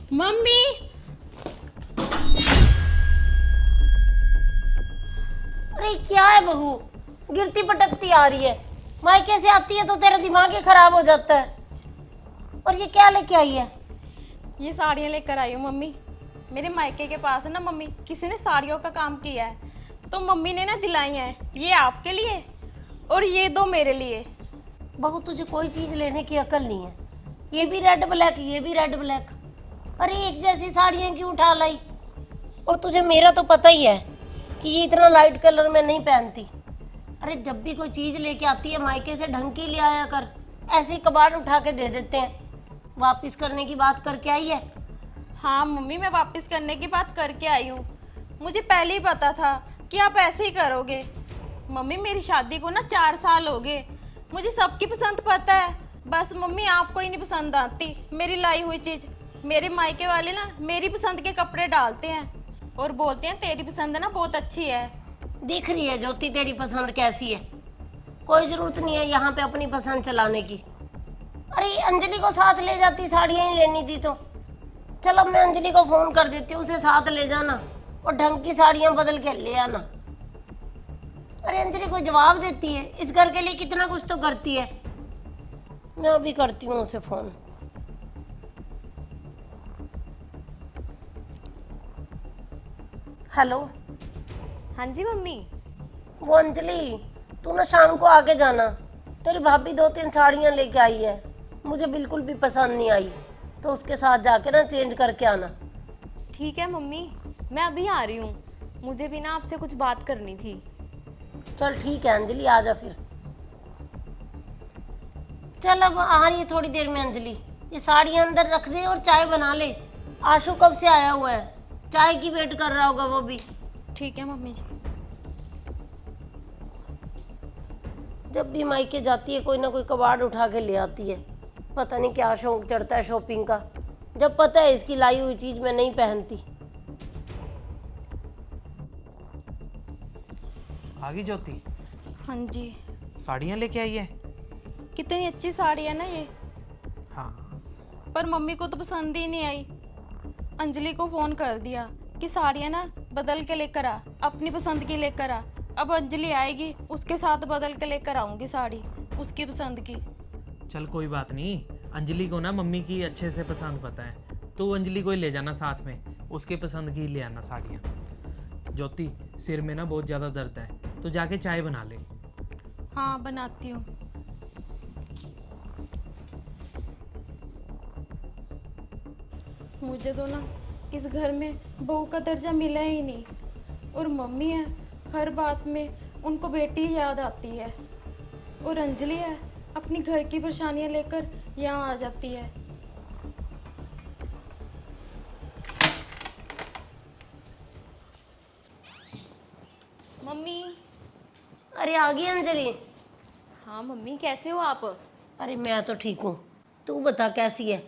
Mummy. अरे क्या है बहू, गिरती पटकती आ रही है। मायके से आती है तो तेरा दिमाग ही खराब हो जाता है। और ये क्या लेके आई है? ये साड़ियाँ लेकर आई हूँ मम्मी। मेरे मायके के पास है ना मम्मी, किसी ने साड़ियों का काम किया है, तो मम्मी ने ना दिलाई है। ये आपके लिए और ये दो मेरे लिए। बहू तुझे कोई चीज लेने की अकल नहीं है। ये भी रेड ब्लैक, ये भी रेड ब्लैक। अरे एक जैसी साड़ियाँ क्यों उठा लाई? और तुझे मेरा तो पता ही है कि ये इतना लाइट कलर में नहीं पहनती। अरे जब भी कोई चीज लेके आती है मायके से ढंग की ले आया कर। ऐसे ही कबाड़ उठा के दे देते हैं। वापिस करने की बात करके आई है? हाँ मम्मी, मैं वापस करने की बात करके आई हूँ। मुझे पहले ही पता था कि आप ऐसे ही करोगे। मम्मी मेरी शादी को ना 4 साल हो गए। मुझे सबकी पसंद पता है, बस मम्मी आपको ही नहीं पसंद आती मेरी लाई हुई चीज़। मेरे मायके वाले ना मेरी पसंद के कपड़े डालते हैं और बोलते हैं तेरी पसंद ना बहुत अच्छी है। दिख रही है ज्योति तेरी पसंद कैसी है। कोई जरूरत नहीं है यहाँ पे अपनी पसंद चलाने की। अरे अंजलि को साथ ले जाती, साड़ियाँ ही लेनी थी तो। चल अब मैं अंजलि को फोन कर देती हूँ, उसे साथ ले जाना और ढंग की साड़ियाँ बदल के ले आना। अरे अंजलि कोई जवाब देती है, इस घर के लिए कितना कुछ तो करती है। मैं अभी करती हूँ उसे फोन। हेलो। हाँ जी मम्मी। वो अंजलि, तू ना शाम को आके जाना। तेरी भाभी 2-3 साड़ियाँ लेके आई है, मुझे बिल्कुल भी पसंद नहीं आई, तो उसके साथ जाके ना चेंज करके आना। ठीक है मम्मी, मैं अभी आ रही हूँ। मुझे भी ना आपसे कुछ बात करनी थी। चल ठीक है अंजलि, आ जा फिर। चल अब आ रही है थोड़ी देर में अंजलि। ये साड़ियाँ अंदर रख दे और चाय बना ले। आशु कब से आया हुआ है, चाय की वेट कर रहा होगा वो भी। ठीक है मम्मी जी। जब भी मायके जाती है कोई ना कोई कबाड़ उठा के ले आती है। पता नहीं क्या शौक चढ़ता है शॉपिंग का, जब पता है इसकी लाई हुई चीज मैं नहीं पहनती। आ गई ज्योति? हाँ जी। साड़ियाँ लेके आई है? कितनी अच्छी साड़ी है ना ये, हाँ। पर मम्मी को तो पसंद ही नहीं आई। अंजलि को फ़ोन कर दिया कि साड़ियाँ ना बदल के लेकर आ, अपनी पसंद की लेकर आ। अब अंजलि आएगी, उसके साथ बदल के लेकर आऊँगी साड़ी उसकी पसंद की। चल कोई बात नहीं, अंजलि को ना मम्मी की अच्छे से पसंद पता है, तो अंजलि को ही ले जाना साथ में, उसके पसंद की ले आना साड़ियाँ। ज्योति सिर में ना बहुत ज़्यादा दर्द है, तो जाके चाय बना ले। हाँ बनाती हूँ। मुझे तो ना इस घर में बहू का दर्जा मिला ही नहीं, और मम्मी है हर बात में उनको बेटी याद आती है, और अंजलि है अपनी घर की परेशानियां लेकर यहाँ आ जाती है। मम्मी। अरे आ गई अंजलि? हाँ मम्मी, कैसे हो आप? अरे मैं तो ठीक हूँ, तू बता कैसी है।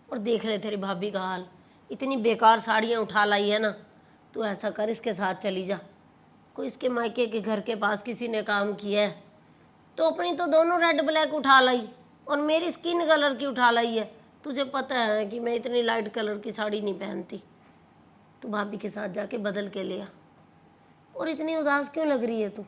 और देख ले तेरी भाभी का हाल, इतनी बेकार साड़ियाँ उठा लाई है ना। तू ऐसा कर, इसके साथ चली जा। कोई इसके मायके के घर के पास किसी ने काम किया है तो अपनी तो दोनों रेड ब्लैक उठा लाई और मेरी स्किन कलर की उठा लाई है। तुझे पता है कि मैं इतनी लाइट कलर की साड़ी नहीं पहनती। तू भाभी के साथ जाके बदल के ले आ। और इतनी उदास क्यों लग रही है तू?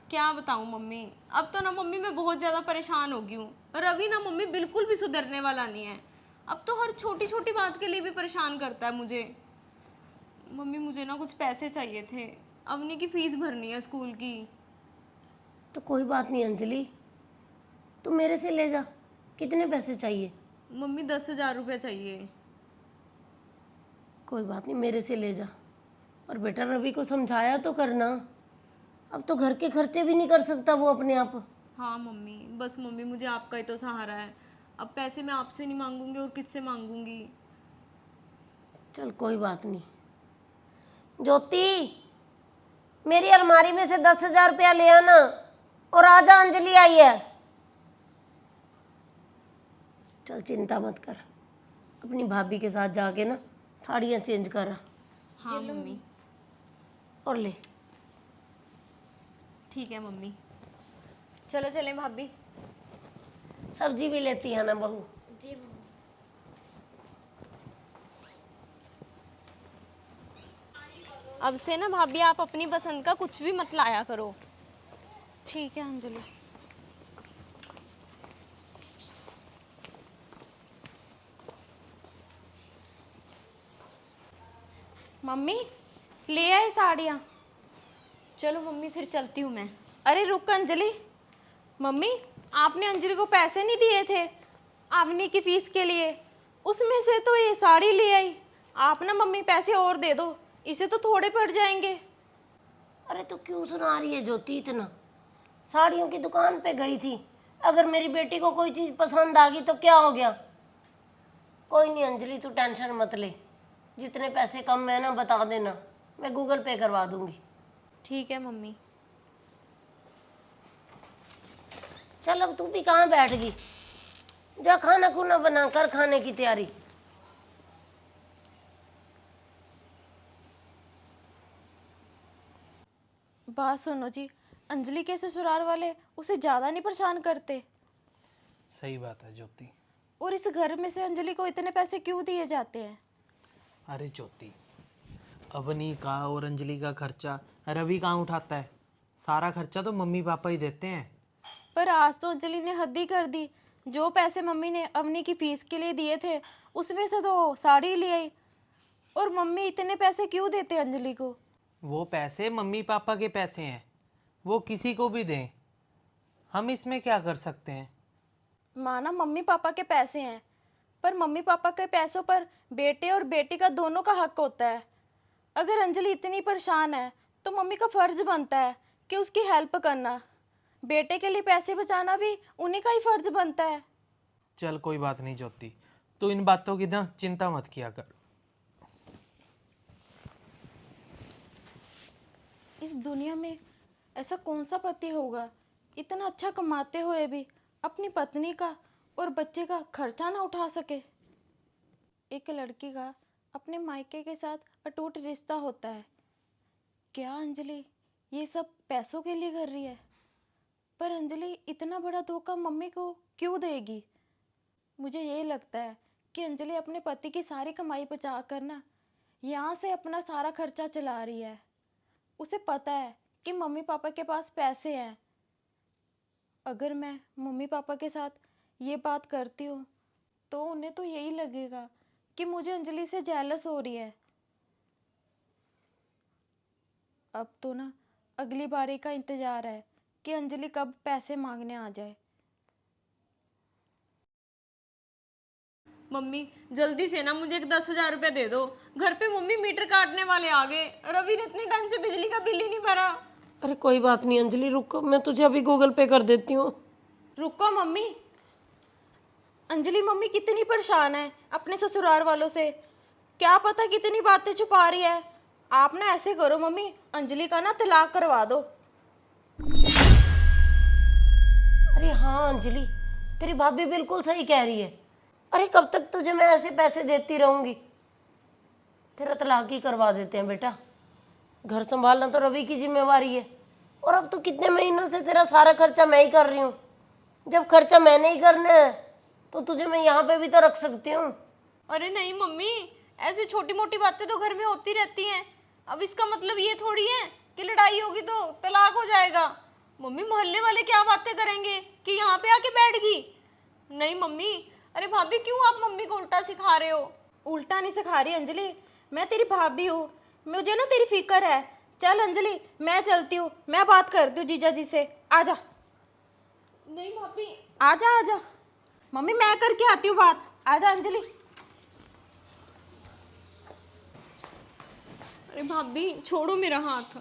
क्या बताऊँ मम्मी, अब तो ना मम्मी मैं बहुत ज़्यादा परेशान हो गई हूँ, और अभी ना मम्मी बिल्कुल भी सुधरने वाला नहीं है। अब तो हर छोटी छोटी बात के लिए भी परेशान करता है मुझे। मम्मी मुझे ना कुछ पैसे चाहिए थे, अवनी की फीस भरनी है स्कूल की। तो कोई बात नहीं अंजलि, तू मेरे से ले जा। कितने पैसे चाहिए? मम्मी 10,000 रुपये चाहिए। कोई बात नहीं, मेरे से ले जा। और बेटा रवि को समझाया तो करना, अब तो घर के खर्चे भी नहीं कर सकता वो अपने आप। हाँ मम्मी, बस मम्मी मुझे आपका ही तो सहारा है। अब पैसे मैं आपसे नहीं मांगूंगी और किससे मांगूंगी? चल कोई बात नहीं। ज्योति, मेरी अलमारी में से 10,000 रुपया ले आना और आजा, अंजलि आई है। चल चिंता मत कर, अपनी भाभी के साथ जाके ना साड़ियाँ चेंज करा। हाँ मम्मी। और ले। ठीक है मम्मी, चलो चलें भाभी। सब्जी भी लेती है ना बहू? जी मम्मी। अब से ना भाभी आप अपनी पसंद का कुछ भी मत लाया करो। ठीक है अंजलि। मम्मी ले आए साड़ियाँ। चलो मम्मी फिर चलती हूँ मैं। अरे रुक अंजलि। मम्मी आपने अंजलि को पैसे नहीं दिए थे आवनी की फीस के लिए, उसमें से तो ये साड़ी ले आई। आप ना मम्मी पैसे और दे दो, इसे तो थोड़े पड़ जाएंगे। अरे तो क्यों सुना रही है ज्योति इतना? साड़ियों की दुकान पे गई थी, अगर मेरी बेटी को कोई चीज़ पसंद आ गई तो क्या हो गया? कोई नहीं अंजलि, तू टेंशन मत ले, जितने पैसे कम है ना बता देना, मैं गूगल पे करवा दूंगी। ठीक है मम्मी। चल अब तू भी कहाँ बैठ गई, जा खाना खुना बना कर खाने की तैयारी। बात सुनो जी, अंजलि के ससुराल वाले उसे ज़्यादा नहीं परेशान करते? सही बात है ज्योति। और इस घर में से अंजलि को इतने पैसे क्यों दिए जाते हैं? अरे ज्योति, अवनी का और अंजलि का खर्चा रवि कहाँ उठाता है? सारा खर्चा तो मम्मी पापा ही देते हैं। पर आज तो अंजलि ने हद ही कर दी। जो पैसे मम्मी ने अवनी की फीस के लिए दिए थे उसमें से तो साड़ी ले आई। और मम्मी इतने पैसे क्यों देते अंजलि को? वो पैसे मम्मी पापा के पैसे हैं, वो किसी को भी दें, हम इसमें क्या कर सकते हैं? माना मम्मी पापा के पैसे हैं, पर मम्मी पापा के पैसों पर बेटे और बेटी का दोनों का हक होता है। अगर अंजलि इतनी परेशान है तो मम्मी का फर्ज बनता है कि उसकी हेल्प करना। बेटे के लिए पैसे बचाना भी उन्हीं का ही फर्ज बनता है। चल कोई बात नहीं ज्योति, तू इन बातों की ना चिंता मत किया कर। इस दुनिया में ऐसा कौन सा पति होगा इतना अच्छा कमाते हुए भी अपनी पत्नी का और बच्चे का खर्चा ना उठा सके? एक लड़की का अपने मायके के साथ अटूट रिश्ता होता है। क्या अंजलि ये सब पैसों के लिए कर रही है? पर अंजलि इतना बड़ा धोखा मम्मी को क्यों देगी? मुझे ये लगता है कि अंजलि अपने पति की सारी कमाई बचा कर ना यहाँ से अपना सारा खर्चा चला रही है। उसे पता है कि मम्मी पापा के पास पैसे हैं। अगर मैं मम्मी पापा के साथ ये बात करती हूँ तो उन्हें तो यही लगेगा कि मुझे अंजलि से जेलस हो रही है। अब तो ना अगली बारी का इंतज़ार है कि अंजलि कब पैसे मांगने आ जाए। मम्मी जल्दी से ना मुझे एक 10,000 रुपये दे दो, घर पे मम्मी मीटर काटने वाले आ गए। रवि ने इतने टाइम से बिजली का बिल ही नहीं भरा। अरे कोई बात नहीं अंजलि, रुको, मैं तुझे अभी गूगल पे कर देती हूँ। रुको मम्मी। अंजलि मम्मी कितनी परेशान है अपने ससुराल वालों से, क्या पता कितनी बातें छुपा रही है। आप ना ऐसे करो मम्मी, अंजलि का ना तलाक करवा दो। अरे हाँ अंजलि, तेरी भाभी बिल्कुल सही कह रही है। अरे कब तक तुझे मैं ऐसे पैसे देती रहूंगी? तेरा तलाक ही करवा देते हैं बेटा, घर संभालना तो रवि की जिम्मेवारी है। और अब तो कितने महीनों से तेरा सारा खर्चा मैं ही कर रही हूँ। जब खर्चा मैंने ही करना है तो तुझे मैं यहाँ पे भी तो रख सकती हूँ। अरे नहीं मम्मी, ऐसी छोटी मोटी बातें तो घर में होती रहती हैं। अब इसका मतलब ये थोड़ी है कि लड़ाई होगी तो तलाक हो जाएगा। मम्मी मोहल्ले वाले क्या बातें करेंगे कि यहाँ पे आके बैठ गई। नहीं मम्मी, अरे भाभी क्यों आप मम्मी को उल्टा सिखा रहे हो? उल्टा नहीं सिखा रही अंजलि, मैं तेरी भाभी हूँ, मुझे ना तेरी फिक्र है। चल अंजलि मैं चलती हूँ, मैं बात करती हूँ जीजा जी से। आजा। नहीं भाभी। आजा आजा मम्मी, मैं करके आती हूँ बात। आजा अंजलि। अरे भाभी छोड़ो मेरा हाथ।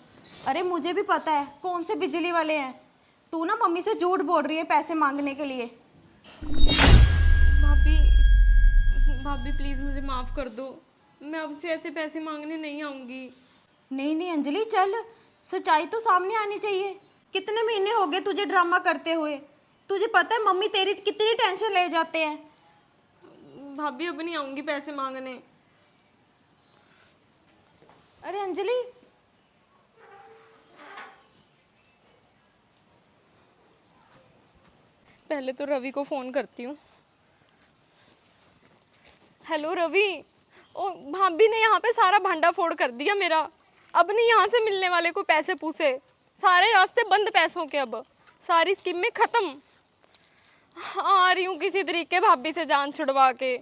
अरे मुझे भी पता है कौन से बिजली वाले हैं। तू ना मम्मी से झूठ बोल रही है पैसे मांगने के लिए। भाभी भाभी प्लीज़ मुझे माफ़ कर दो, मैं अब से ऐसे पैसे मांगने नहीं आऊँगी। नहीं नहीं अंजलि चल, सच्चाई तो सामने आनी चाहिए। कितने महीने हो गए तुझे ड्रामा करते हुए? तुझे पता है मम्मी तेरी कितनी टेंशन ले जाते हैं। भाभी अब नहीं आऊँगी पैसे मांगने। अरे अंजलि पहले तो रवि को फ़ोन करती हूँ। हेलो रवि, ओ भाभी ने यहाँ पे सारा भांडा फोड़ कर दिया मेरा। अब नहीं यहाँ से मिलने वाले को पैसे पूसे, सारे रास्ते बंद पैसों के। अब सारी स्कीम में खत्म। आ रही हूँ किसी तरीके भाभी से जान छुड़वा के।